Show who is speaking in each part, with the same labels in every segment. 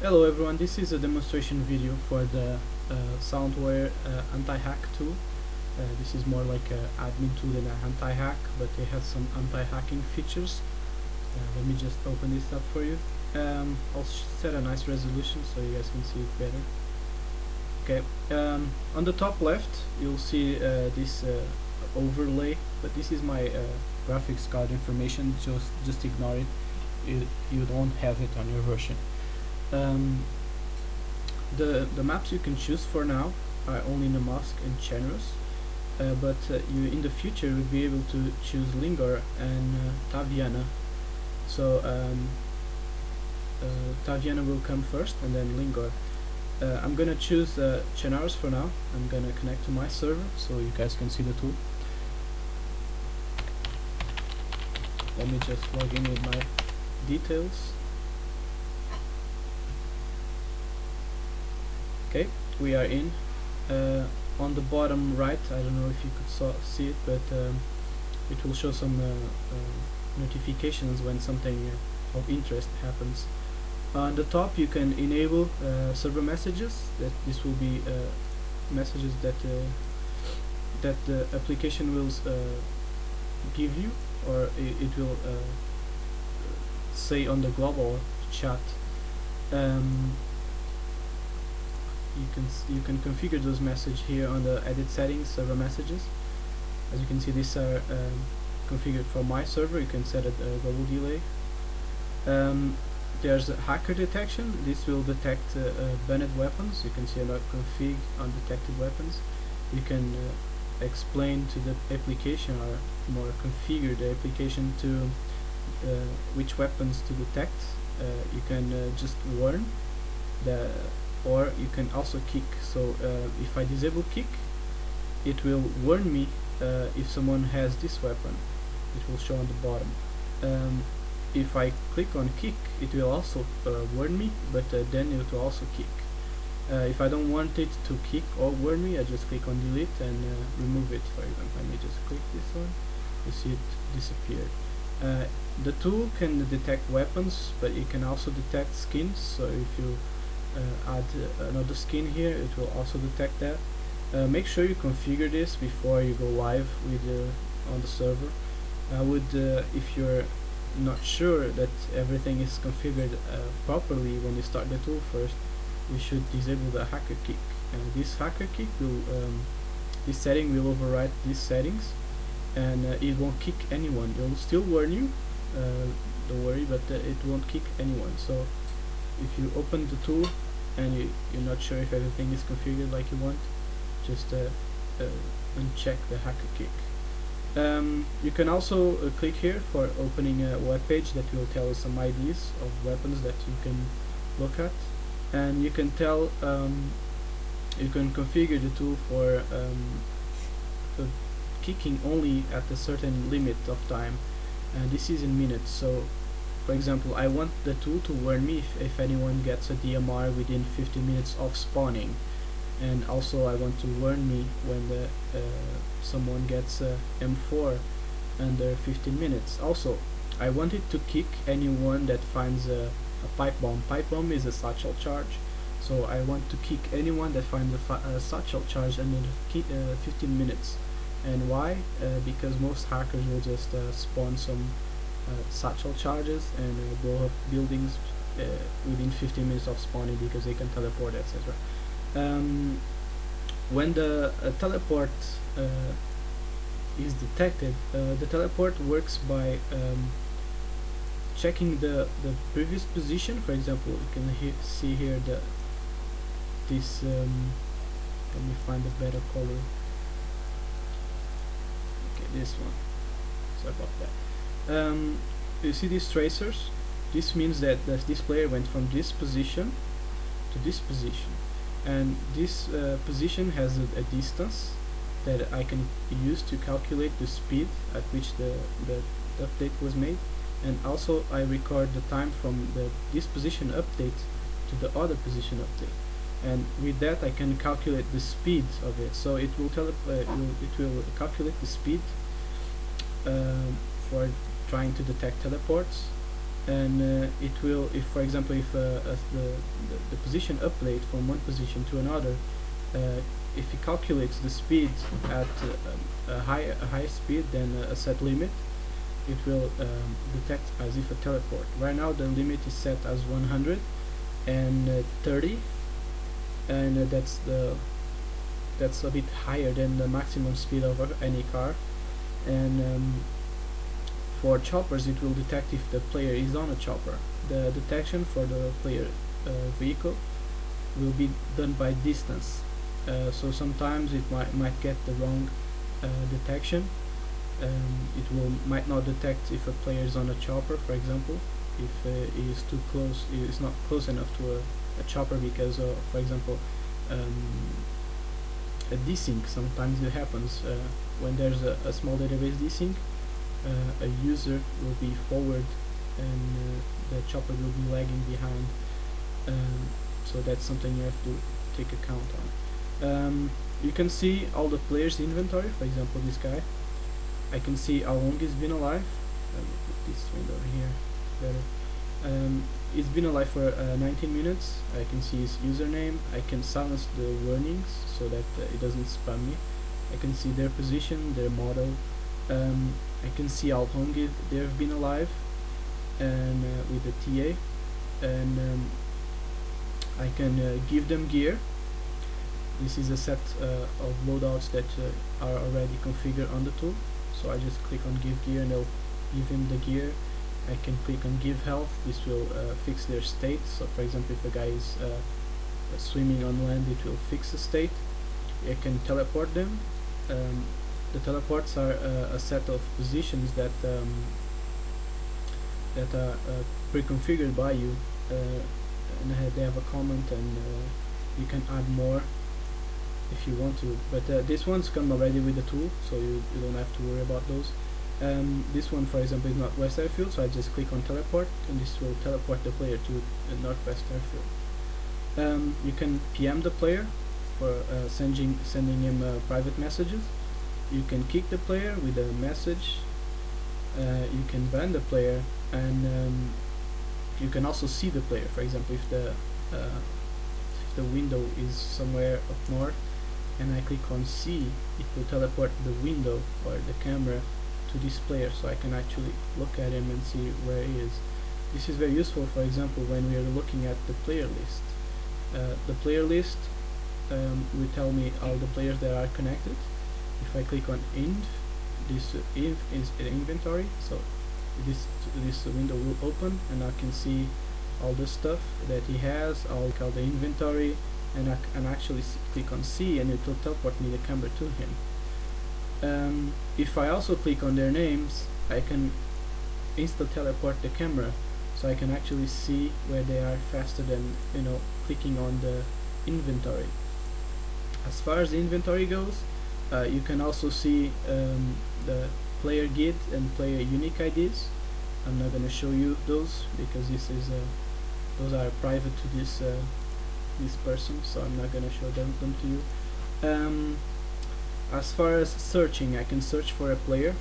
Speaker 1: Hello everyone, this is a demonstration video for the TheSilentWarrior AntiHack tool. This is more like an admin tool than an anti-hack, but it has some anti-hacking features. Let me just open this up for you. I'll set a nice resolution so you guys can see it better. Okay, on the top left you'll see this overlay, but this is my graphics card information, just ignore it. You don't have it on your version. The maps you can choose for now are only Namask and Chenros, but you in the future will be able to choose Lingor and Taviana. So Taviana will come first and then Lingor. I'm gonna choose Chenaros for now. I'm gonna connect to my server so you guys can see the tool. Let me just log in with my details. Okay, we are in. On the bottom right, I don't know if you could see it, but it will show some notifications when something of interest happens. On the top you can enable server messages. This will be messages that the application will give you, or it will say on the global chat. You can configure those messages here on the edit settings, server messages. As you can see, these are configured for my server. You can set a global delay. There's a hacker detection. This will detect banned weapons. You can see a config on detected weapons. You can explain to the application, or more configure the application to which weapons to detect. You can just warn or you can also kick. So if I disable kick, it will warn me if someone has this weapon. It will show on the bottom. If I click on kick, it will also warn me, but then it will also kick. If I don't want it to kick or warn me, I just click on delete and remove it. For example, I may just click this one. You see it disappeared. The tool can detect weapons, but it can also detect skins. So if you add another skin here, it will also detect that. Make sure you configure this before you go live with on the server. I would, if you're not sure that everything is configured properly when you start the tool first, you should disable the hacker kick. And this hacker kick will, this setting will override these settings, and it won't kick anyone. It will still warn you, don't worry, but it won't kick anyone. So if you open the tool and you're not sure if everything is configured like you want, just uncheck the hacker kick. You can also click here for opening a web page that will tell you some IDs of weapons that you can look at, and you can tell you can configure the tool for kicking only at a certain limit of time, and this is in minutes. So for example, I want the tool to warn me if anyone gets a DMR within 15 minutes of spawning, and also I want to warn me when someone gets a M4 under 15 minutes. Also, I want it to kick anyone that finds a pipe bomb. Pipe bomb is a satchel charge, so I want to kick anyone that finds a satchel charge under 15 minutes. And why? Because most hackers will just spawn some satchel charges and blow up buildings within 15 minutes of spawning, because they can teleport, etc. When the teleport is detected, the teleport works by checking the previous position. For example, you can see here this. Let me find a better color. Okay, this one. Sorry about that. You see these tracers? This means that this player went from this position to this position, and this position has a distance that I can use to calculate the speed at which the update was made, and also I record the time from this position update to the other position update, and with that I can calculate the speed of it. So it will calculate the speed for trying to detect teleports, and it will, if for example, if the position update from one position to another, if it calculates the speed at a higher speed than a set limit, it will detect as if a teleport. Right now the limit is set as 130, and that's a bit higher than the maximum speed of any car. And for choppers, it will detect if the player is on a chopper. The detection for the player vehicle will be done by distance, so sometimes it might get the wrong detection. It might not detect if a player is on a chopper, for example, if he is too close, he is not close enough to a chopper, because for example, a desync. Sometimes it happens when there's a small database desync. A user will be forward and the chopper will be lagging behind, so that's something you have to take account on. You can see all the players' inventory. For example, this guy, I can see how long he's been alive. Let me put this window here better. He's been alive for 19 minutes. I can see his username. I can silence the warnings so that it doesn't spam me. I can see their position, their model. I can see how long they've been alive, and with the TA, and I can give them gear. This is a set of loadouts that are already configured on the tool, so I just click on give gear and it'll give him the gear. I can click on give health. This will fix their state. So for example, if a guy is swimming on land, it will fix the state. I can teleport them. The teleports are a set of positions that are pre-configured by you, and they have a comment, and you can add more if you want to, but these ones come already with the tool, so you don't have to worry about those. This one, for example, is not West Airfield, so I just click on teleport, and this will teleport the player to Northwest Airfield. You can PM the player for sending him private messages. You can kick the player with a message. You can ban the player, and you can also see the player. For example, if the window is somewhere up north, and I click on see, it will teleport the window or the camera to this player, so I can actually look at him and see where he is. This is very useful, for example, when we are looking at the player list. The player list will tell me all the players that are connected. If I click on inv, this inv is an inventory, so this window will open, and I can see all the stuff that he has. I'll call the inventory, and I can actually click on C, and it will teleport me the camera to him. If I also click on their names, I can insta teleport the camera, so I can actually see where they are faster than clicking on the inventory. As far as the inventory goes, you can also see the player guide and player unique IDs. I'm not going to show you those because those are private to this person, so I'm not going to show them to you. As far as searching, I can search for a player.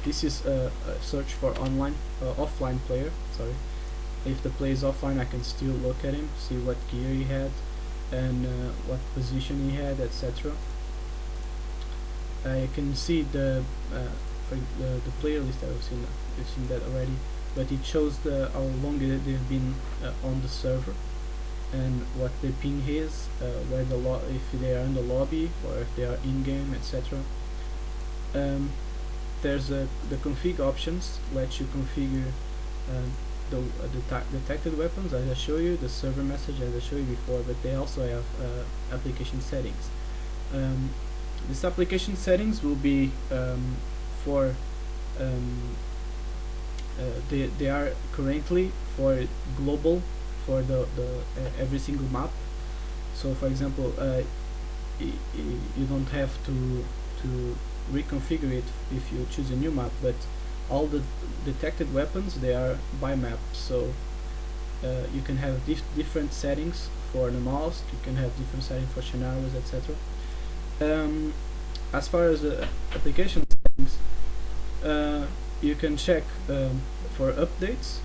Speaker 1: This is a search for offline player. Sorry. If the player is offline, I can still look at him, see what gear he had, and what position he had, etc. I can see the player list. I've seen that already, but it shows how long they've been on the server, and what the ping is, where if they are in the lobby or if they are in game, etc. There's the config options, lets you configure the detected weapons, as I show you, the server message, as I showed you before, but they also have application settings. This application settings will be for they are currently for global, for the every single map. So for example, you don't have to reconfigure it if you choose a new map, but all the detected weapons, they are by map, so you can have different settings for the mouse, you can have different settings for scenarios, etc. As far as the application settings, you can check, for updates,